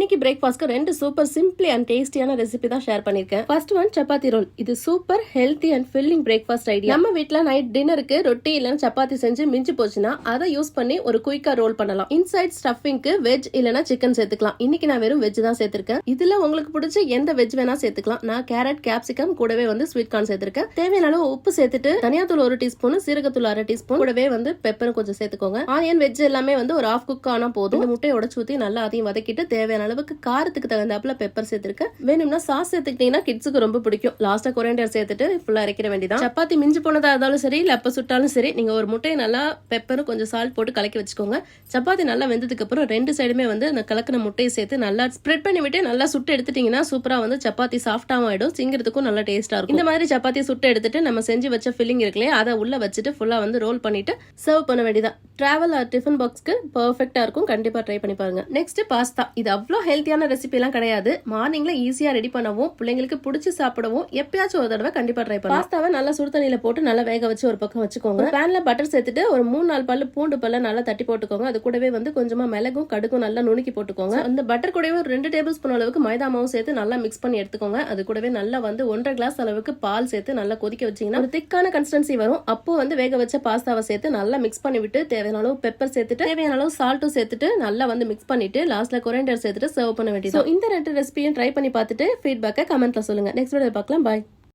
இன்னைக்கு பிரேக்ஃபாஸ்ட்க்கு ரெண்டு சூப்பர் சிம்பிளி அண்ட் டேஸ்டியான ரெசிபி தான் ஷேர் பண்ணிருக்கேன். First one chapati roll. இது super healthy and filling breakfast idea. நம்ம வீட்ல நைட் டின்னருக்கு ரொட்டி இல்லைன்னா சப்பாத்தி செஞ்சு மிஞ்சி போச்சுன்னா அதை யூஸ் பண்ணி ஒரு குயிக்கா ரோல் பண்ணலாம். இன்சைட் ஸ்டஃபிங்க்கு வெஜ் இல்லைன்னா சிக்கன் சேர்த்துக்கலாம். இன்னைக்கு நான் வெறும் வெஜ் தான் சேர்த்திருக்கேன். இதுல உங்களுக்கு பிடிச்ச எந்த வெஜ் வேணா சேர்த்துக்கலாம். நான் கேரட், கேப்சிகம் கூடவே ஸ்வீட் கார்ன் சேர்த்திருக்கேன். தேவையான அளவு உப்பு சேர்த்துட்டு தனியாத்தூள் 1 டீஸ்பூன், சீரகத்தூள் 1/2 டீஸ்பூன் கூடவே பெப்பரும் கொஞ்சம் சேர்த்துக்கோங்க. ஆனியன் வெஜ் எல்லாமே ஒரு ஆஃப் குக் ஆனா போதும். முட்டையை உடைச்சு ஊத்தி நல்லா அதையும் வதக்கிட்டு தேவையான அளவுக்கு காரத்துக்கு தகுந்தாப்புல பெப்பர் சேர்த்திருக்கேன். வேணும்னா சாஸ் சேர்த்துக்கிட்டீங்கன்னா கிட்ஸுக்கு ரொம்ப பிடிக்கும். லாஸ்டா கொரியாண்டர் சேர்த்துட்டு ஃபுல்லா அரைக்கிற வேண்டியதான். சப்பாத்தி மிஞ்சி போனதா இருந்தாலும் சரி, இல்ல அப்ப சுட்டாலும் சரி, நீங்க ஒரு முட்டையை நல்லா பெப்பரும் கொஞ்சம் சால்ட் போட்டு கலக்கி வச்சுக்கோங்க. சப்பாத்தி நல்லா வெந்ததுக்கு அப்புறம் ரெண்டு சைடுமே அந்த கலக்கின முட்டையை சேர்த்து நல்லா ஸ்ப்ரெட் பண்ணி விட்டு நல்லா சுட்டு எடுத்துட்டீங்கன்னா சூப்பரா சப்பாத்தி சாஃப்டாவும் ஆயிடும், சிங்கிறதுக்கும் நல்லா டேஸ்டா இருக்கும். இந்த மாதிரி சப்பாத்தி சுட்டு எடுத்துட்டு நம்ம செஞ்சு வச்ச ஃபில்லிங் இருக்குல்லையே அதை உள்ள வச்சுட்டு ஃபுல்லா ரோல் பண்ணிட்டு சர்வ் பண்ண வேண்டியதான். டிராவல் டிஃபன் பாக்ஸ்க்கு பெர்ஃபெக்ட்டா இருக்கும். கண்டிப்பா ட்ரை பண்ணி பாருங்க. Next pasta. இது அவ்வளோ ஹெல்த்தியான ரெசிபி எல்லாம் கிடையாது. மார்னிங்ல ஈஸியா ரெடி பண்ணவும் பிள்ளைங்களுக்கு பிடிச்சி சாப்பிடவும் எப்பயாச்சும் ஒரு தடவை கண்டிப்பா ட்ரை பண்ணுங்க. பாஸ்தாவை நல்லா சுடு தண்ணியில போட்டு நல்லா வேக வச்சு ஒரு பக்கம் வச்சுக்கோங்க. பேன்ல பட்டர் சேர்த்துட்டு ஒரு 3-4 பல்லு பூண்டு பல்ல நல்லா தட்டி போட்டுக்கோங்க. அது கூடவே கொஞ்சமா மிளகும் கடுகும் நல்லா நுணுக்கி போட்டுக்கோங்க. அந்த பட்டர் கூடவே ஒரு 2 டேபிள் ஸ்பூன் அளவுக்கு மைதா மாவும் சேர்த்து நல்லா மிக்ஸ் பண்ணி எடுத்துக்கோங்க. அது கூடவே நல்லா 1.5 கிளாஸ் அளவுக்கு பால் சேர்த்து நல்லா கொதிக்க வச்சீங்கன்னா ஒரு திக்கான கன்சிஸ்டன்சி வரும். அப்போ வேக வச்ச பாஸ்தாவை சேர்த்து நல்லா மிக்ஸ் பண்ணி விட்டு தேவையான அளவு பெப்பர் சேர்த்துட்டு தேவையான அளவு சால்ட்டும் சேர்த்துட்டு நல்லா மிக்ஸ் பண்ணிட்டு லாஸ்ட்ல கொரியாண்டர் சேர்த்துட்டு சர்வ் பண்ண வேண்டியது. இந்த 2 ரெசிபியும் ட்ரை பண்ணி பார்த்துட்டு ஃபீட்பேக்கை கமெண்ட்ல சொல்லுங்க. நெக்ஸ்ட் வீடியோ பார்க்கலாம். பாய்.